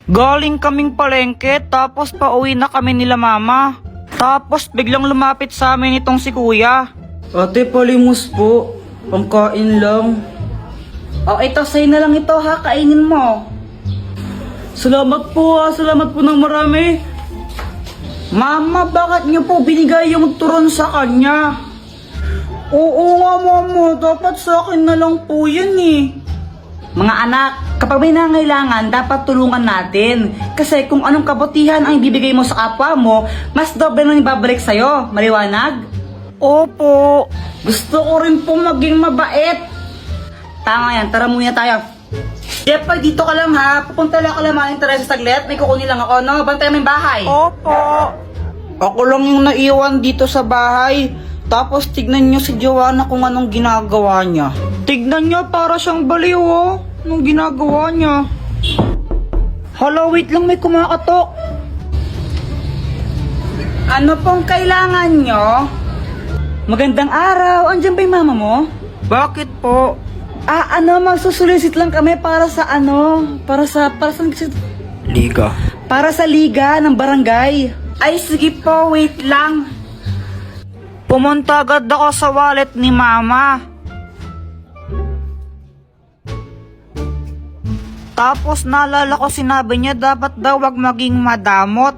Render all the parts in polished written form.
Galing kaming palengke, tapos pauwi na kami nila mama. Tapos biglang lumapit sa amin itong si kuya. Ate, palimos po. Pangkain lang. Ito, sa'yo na lang ito ha, kainin mo. Salamat po ha, salamat po ng marami. Mama, bakit niyo po binigay yung turon sa kanya? Oo nga mama, dapat sa akin na lang po yan eh. Mga anak, kapag may nangailangan, dapat tulungan natin. Kasi kung anong kabutihan ang ibibigay mo sa kapwa mo, mas doble nang ibabalik sa'yo. Maliwanag? Opo. Gusto ko rin po maging mabait. Tama yan, tara muna tayo. Jepoy, dito ka lang ha. Pupunta lang ka lang mga interest sa saglit. May kukunin lang ako, no? Bantay mo yung bahay. Opo. Ako lang yung naiwan dito sa bahay. Tapos tignan nyo si Joanna kung anong ginagawa niya. Tignan nyo, para siyang baliw oh. Anong ginagawa niya? Hala, wait lang, may kumakatok. Ano pong kailangan nyo? Magandang araw, andyan ba yung mama mo? Bakit po? Magsusulisit lang kami para sa liga. Para sa liga ng barangay. Ay, sige po, wait lang. Pumunta agad ako sa wallet ni mama. Tapos naalala ko sinabi niya dapat daw wag maging madamot.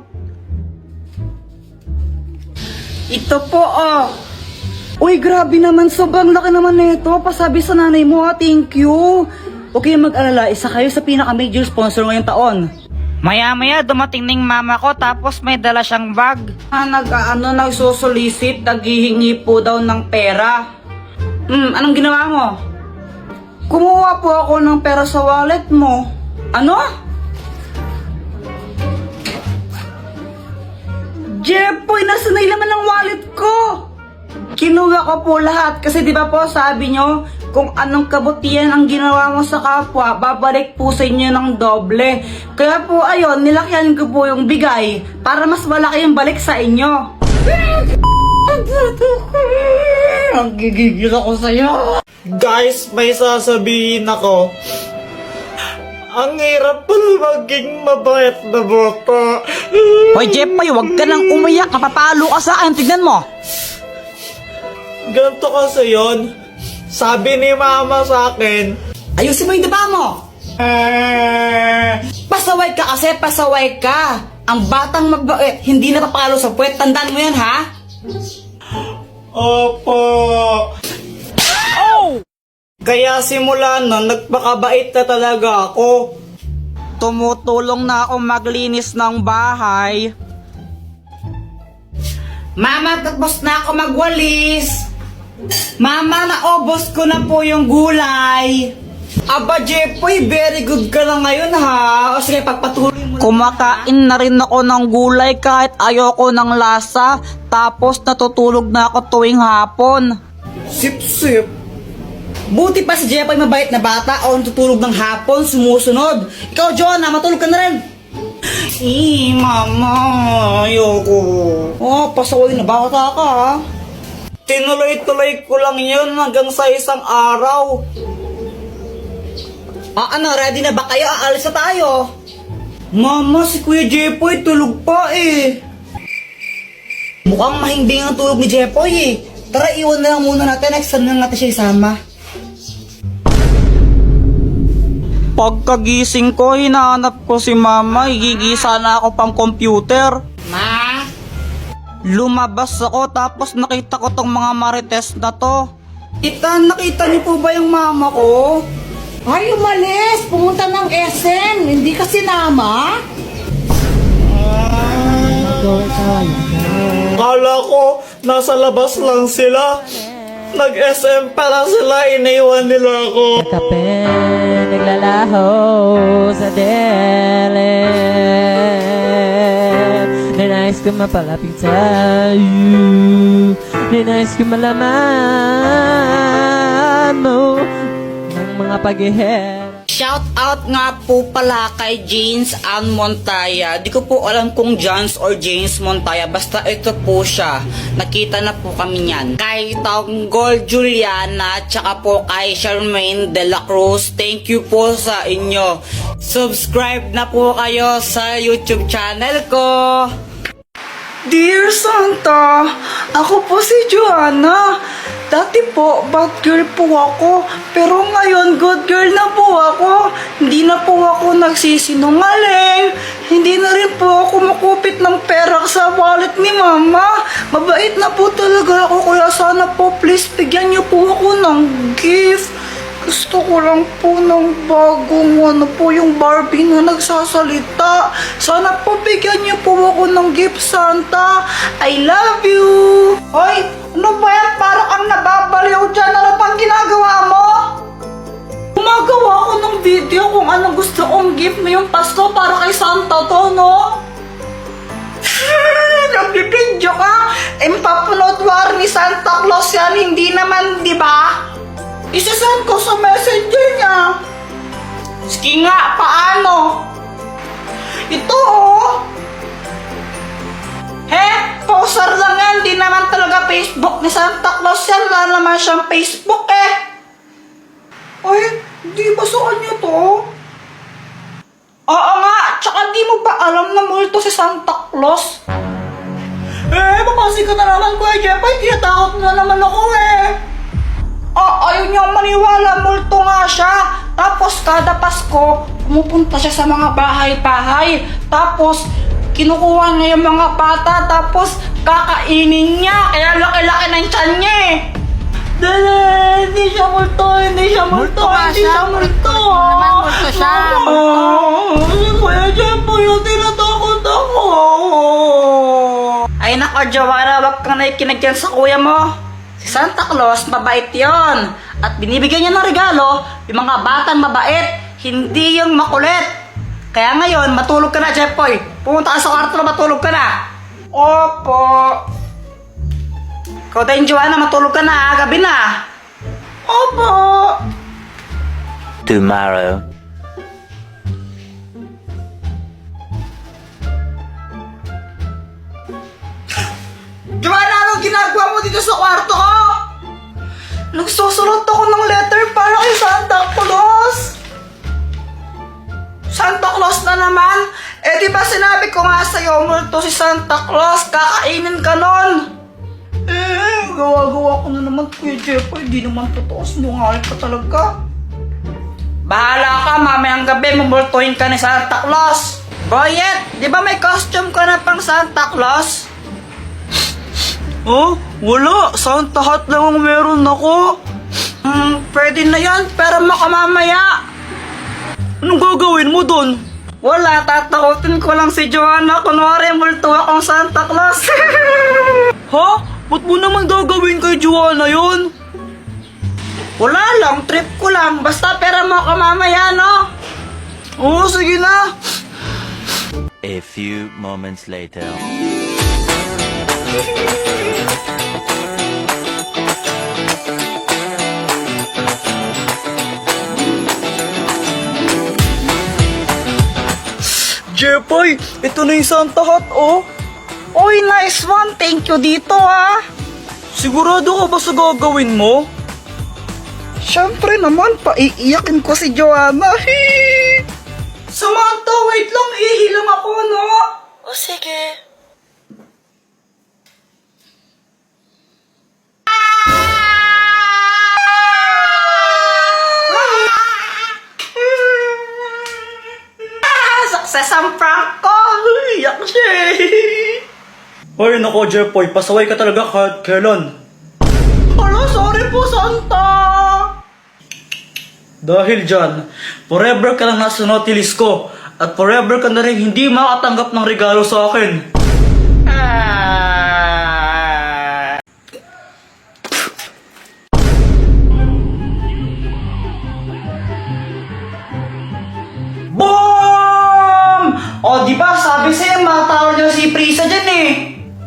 Ito po oh. Uy, grabe naman, sobrang laki naman nito. Pasabi sa nanay mo ha, thank you. Okay, mag-alala, isa kayo sa pinaka-major sponsor ngayong taon. Maya-maya dumating ning mama ko tapos may dala siyang bag. Nagsusulisit, naghihingi po daw ng pera. Anong ginawa mo? Kumuha po ako ng pera sa wallet mo. Ano? Jepoy, nasa na laman ng wallet ko? Kinuha ko po lahat kasi di ba po sabi nyo, kung anong kabutihan ang ginawa mo sa kapwa, babalik po sa inyo ng doble. Kaya po ayun, nilakyan ko po yung bigay para mas malaki yung balik sa inyo. Ang gigigil ako sa'yo. Guys, may sasabihin ako. Ang hirap pala maging mabait na bata. Hoy Jepoy, wag ka nang umiyak, kapapalo ka sa akin, tignan mo. Ganito kasi yun. Sabi ni mama sa akin, Ayusin mo yung daba mo. Pasaway ka kasi, pasaway ka. Ang batang mabait, hindi napapalo sa puwet. Tandaan mo yan, ha? Opo. Oh! Kaya simula nun, nagpakabait na talaga ako. Tumutulong na ako maglinis ng bahay. Mama, tapos na ako magwalis. Mama, naubos ko na po yung gulay. Aba, Jepoy, very good ka na ngayon ha. O sige, pagpatuloy mo. Kumakain na rin ako ng gulay kahit ayoko ng lasa. Tapos natutulog na ako tuwing hapon. Sip-sip. Buti pa si Jepoy mabait na bata o natutulog ng hapon, sumusunod. Ikaw, Joanna, matulog ka na rin. Mama, ayoko. Oh, pasaway na bata ka ha. Tinuloy-tuloy ko lang yun hanggang sa isang araw. Ready na ba kayo? Aalis na tayo. Mama, si Kuya Jepoy tulog pa eh. Mukhang mahimbing ang tulog ni Jepoy eh. Tara, iwan na lang muna natin. Next time na natin siya isama. Pagkagising ko, hinahanap ko si mama. Higigisa na ako pang computer. Ma? Lumabas ako tapos nakita ko tong mga marites na to. Tita, nakita niyo po ba yung mama ko? Ay, umalis! Pumunta ng SM! Hindi ka sinama? Kala ko, nasa labas lang sila. Nag-SM pala sila, iniwan nila ako. Kape, naglalaho sa dilim. Ninais ko mapalapit sa'yo. Ninais ko malaman mo ng mga pag-ihera. Shout out nga po pala kay James Ann Montaya. Di ko po alam kung Jans or James Montaya. Basta ito po siya. Nakita na po kami niyan. Kay Tanggol Juliana, tsaka po kay Charmaine de la Cruz. Thank you po sa inyo. Subscribe na po kayo sa YouTube channel ko. Dear Santa, ako po si Joanna. Dati po, bad girl po ako. Pero ngayon, good girl na po ako. Hindi na po ako nagsisinungaling. Hindi na rin po ako makupit ng pera sa wallet ni Mama. Mabait na po talaga ako. Kaya sana po, please, bigyan niyo po ako ng gift. Gusto ko lang po ng bagong yung Barbie na nagsasalita. Sana po bigyan niyo po ako ng gift, Santa. I love you! Hoy, ano ba yan? Parang kang nababaliw dyan. Ano pang ginagawa mo? Gumagawa ako ng video kung anong gusto kong gift ngayong Pasko para kay Santa to, no? Nagbibidyo ka? Impapanood war ni Santa Claus yan. Hindi naman, di ba? Isasend ko sa messenger niya. Sige nga, paano? Ito oh. Poser lang yan. Di naman talaga Facebook ni Santa Claus yan. Wala naman siyang Facebook eh. Ay, di ba sa kanya to? Oo nga, tsaka di mo ba alam na multo si Santa Claus? Papasi ka na naman, Kuya Jeff. Ay, tinatakot na naman ako eh. Ayaw niyang maniwala, multo nga siya. Tapos kada Pasko, pumupunta siya sa mga bahay-bahay. Tapos, kinukuha niya yung mga bata. Tapos, kakainin niya. Kaya laki-laki ng tiyan niya eh. Dala, hindi siya multo, hindi siya multo, hindi siya multo. Naman multo siya. Kuya Jeff, yung tinatakot ako. Ay nako, Joanna, wag kang nakikinig dyan sa kuya mo. Si Santa Claus, mabait yon. At binibigyan niya ng regalo, yung mga batang mabait, hindi yung makulit. Kaya ngayon, matulog ka na, Jeffoy. Pumunta ka sa kwarto na matulog ka na. Opo. Ikaw din, Joanna, matulog ka na, gabi na. Opo. Tomorrow. Joanna, anong ginagawa mo dito sa kwarto ko? Nagsusulot ako ng letter para kay Santa Claus. Santa Claus na naman? Di ba sinabi ko nga sa'yo, multo si Santa Claus, kakainin ka nun. Gawa-gawa ko na naman, Kuya Jeffoy, di naman totoo, sinungaling ka talaga. Bahala ka, mamayang gabi, mumultuhin ka ni Santa Claus. Boyet, di ba may costume ka na pang Santa Claus? Oh, wala. Santa hat lang ang meron ako. Pwede na yan, pero makamamaya. Anong gagawin mo dun? Wala, tatakotin ko lang si Joanna. Kunwari, multo akong Santa Claus. Ha? Ba't mo naman gagawin kay Joanna yun? Wala lang, trip ko lang. Basta pera mo kamamaya, no? Oo, sige na. A few moments later. Jeffoy, ito na yung Santa hat, oh. Oy, nice one. Thank you dito, ah. Sigurado ka ba sa gagawin mo? Siyempre naman, paiiyakin ko si Joanna. Samantha, wait lang. Ihilang ako, no? O, sige. Success ang prank ko! Iyak siya eh! Hoy, nako, Jeffoy, pasaway ka talaga kahit kailan. Hala, sorry po, Santa! Dahil dyan, forever ka lang nasa naughty list ko at forever ka na rin hindi makatanggap ng regalo sa akin. Boom! O, di ba sabi sa'yo, matawag niya si Prisa dyan eh.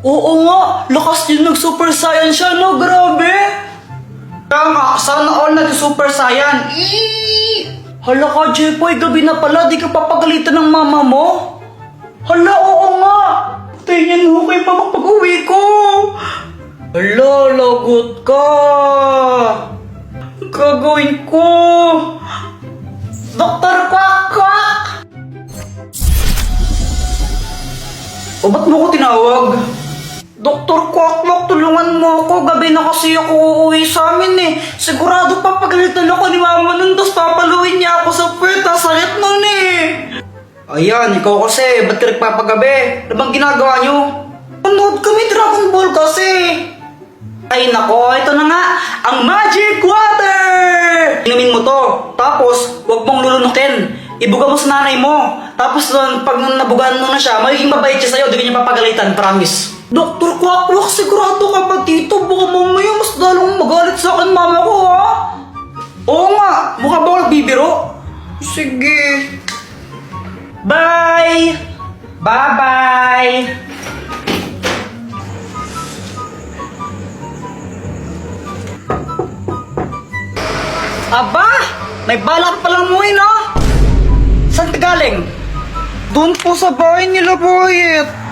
Oo nga, lakas din nag-super saiyan siya, no? Grabe! Kaya nga, sana all nag-super saiyan. Hala ka, Jepoy, gabi na pala, di ka papagalitan ng mama mo? Hala, oo nga! Tingnan mo kay mama pag-uwi ko! Hala, lagot ka! Gagawin ko! Doktor Kwak-Kwak! O, ba't mo ko tinawag? Doktor Kwak-Kwak, tulungan mo ako. Gabi na kasi ako uuwi sa amin eh. Sigurado papagalitan ako ni mama nun, tapos papaluin niya ako sa puweta. Sakit nun eh. Ayan, ikaw kasi, ba't ka nagpapagabi? Ano bang ginagawa niyo? Panood kami Dragon Ball kasi. Ay nako, ito na nga, ang Magic Water! Inumin mo to, tapos huwag mong lulunukin. Ibuga mo sa nanay mo. Tapos doon, pag nabugaan mo na siya, magiging mabait siya sa'yo, di ka niya papagalitan, promise. Doktor Kwak-Kwak, sigurado ka ba dito? Baka mamaya mas dalong magalit sa akin mama ko, ha? Oo nga, mukha ba ako nagbibiro? Sige. Bye! Bye-bye! Aba! May balak palang mo no? Saan ka galing? Doon po sa bahay nila, Boyet.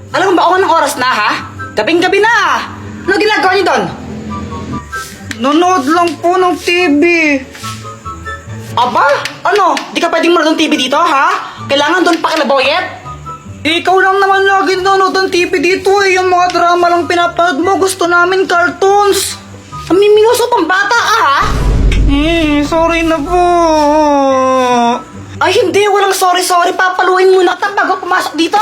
Alam mo ba kung anong oras na, ha? Gabing-gabi na! Ano ginagawa niyo doon? Nanood lang po ng TV. Aba? Ano? Di ka pwedeng manood ng TV dito, ha? Kailangan doon pa kila Boyet? Ikaw lang naman lagi nanonood ng TV dito eh. Yung mga drama lang pinapanood mo. Gusto namin cartoons. Amiminuso pang bata ka, ha? Sorry na po. Ay hindi, walang sorry-sorry. Papaluin muna kita bago pumasok dito.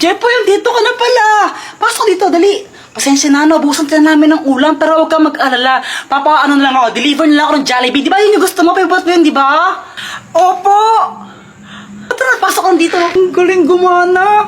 Jepoy, dito ka na pala. Pasok dito, dali. Pasensya na, ubusan ka na namin ng ulam, pero huwag kang mag-alala. Papaano lang ako, deliver nila ako ng Jollibee. Di ba yun yung gusto mo? Favorite mo yun, di ba? Opo. Tara, pasok lang dito. Ang galing gumana.